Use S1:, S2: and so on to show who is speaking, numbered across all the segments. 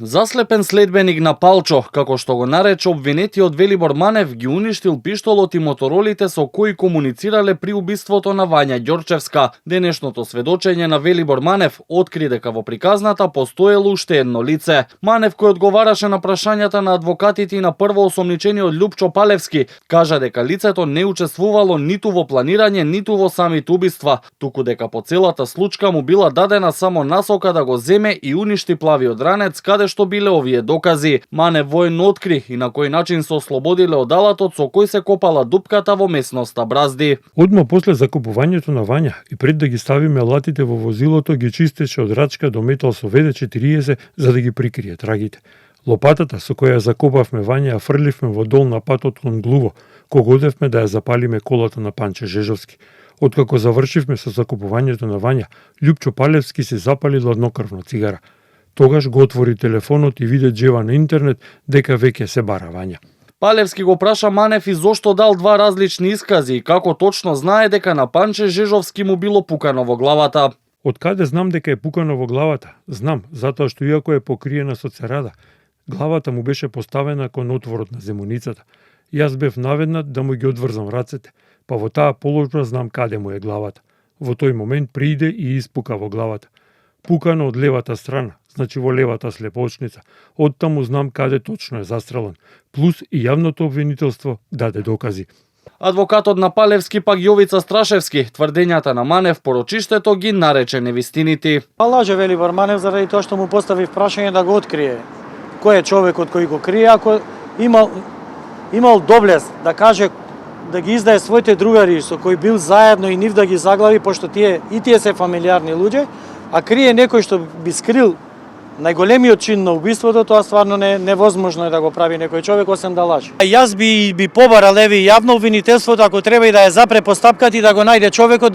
S1: Заслепен следбеник на Палчо, како што го нарече обвинетиот Велибор Манев, ги уништил пиштолот и моторолите со кои комуницирале при убиството на Вања Ѓорчевска. Денешното сведочење на Велибор Манев откри дека во приказната постоело уште едно лице. Манев, кој одговараше на прашањата на адвокатите и на прво осомничениот Љупчо Палевски, кажа дека лицето не учествувало ниту во планирање, ниту во самите убиства, туку дека по целата случка му била дадена само насока да го земе и уништи плавиот ранец, каде што биле овие докази. Манев воено откри и на кој начин се ослободиле од алатот со кој се копала дупката во местноста Бразди.
S2: Одма после закупувањето на Вања и пред да ги ставиме алатите во возилото, ги чистеше од рачка до метал со ВД-40 за да ги прикрие трагите. Лопатата со која закопавме Вања ја фрливме во дол на патот кон Глуво, кога одевме да ја запалиме колата на Панче Жежовски. Откако завршивме со закупувањето на Вања, Љупчо Палевски се запали ладнокрвна цигара. Тогаш го отвори телефонот и виде джева на интернет дека веќе се бара Вања.
S1: Палевски го праша Манев и зошто дал два различни искази и како точно знае дека на Панче Жежовски му било пукано во главата.
S2: Од каде знам дека е пукано во главата? Знам, затоа што иако е покриена со церада, главата му беше поставена кон отворот на земуницата. Јас бев наведнат да му ги одврзам рацете, па во таа положба знам каде му е главата. Во тој момент прииде и испука во главата. Пукано од левата страна, значи во левата слепоочница. Оттаму знам каде точно е застрелен. Плюс и јавното обвинителство даде докази.
S1: Адвокатот на Палевски пак Јовица Страшевски тврдењата на Манев порочиштето ги нарече невистините.
S3: Лаже Велибор Манев заради тоа што му постави прашање да го открие кој е човекот кој го крие, ако имал доблест да каже да ги издае своите другари со кои бил заедно и нив да ги заглави, пошто тие се фамилиарни луѓе, а крие некој што би скрил најголемиот чин на убиството, тоа стварно невозможно е да го прави некој човек осем да лаже. Јас би побарал еви јавно обвинителството, ако треба и да ја запре постапката и да го најде човекот,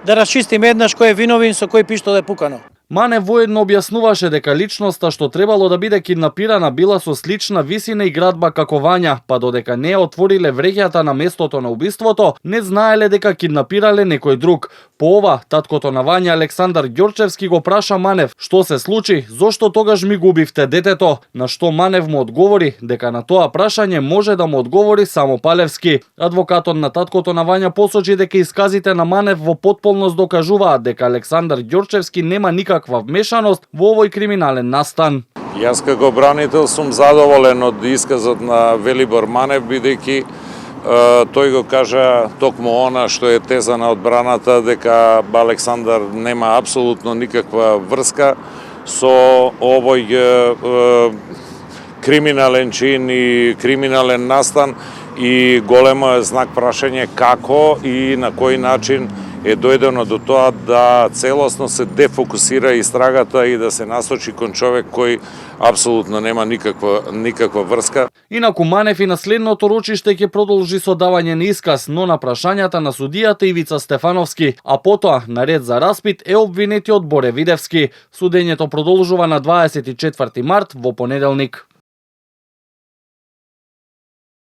S3: да расчистиме еднаш кој е виновен со кој пиштол е пукано.
S1: Манев воедно објаснуваше дека личноста што требало да биде киднапирана била со слична висина и градба како Вања, па додека не ја отвориле вреќата на местото на убиството, не знаеле дека киднапирале некој друг. По ова, таткото на Вања Александар Ѓорчевски го праша Манев што се случи, зошто тогаш ми губивте детето, на што Манев му одговори дека на тоа прашање може да му одговори само Палевски. Адвокатот на таткото на Вања посочи дека исказите на Манев во потполност докажуваат дека Александар Ѓорчевски нема никаква вмешаност во овој криминален настан.
S4: Јас како бранител сум задоволен од исказот на Велибор Манев, бидејќи тој го кажа токму она што е теза на одбраната, дека Александар нема апсолутно никаква врска со овој криминален чин и криминален настан, и големо е знак прашање како и на кој начин е дојдено до тоа да целосно се дефокусира истрагата и да се насочи кон човек кој апсолутно нема никаква врска.
S1: Инаку Манев и на следното рочиште ќе продолжи со давање на исказ, но на прашањата на судијата Ивица Стефановски, а потоа на ред за распит е обвинетиот Боре Видевски. Судењето продолжува на 24 март во понеделник.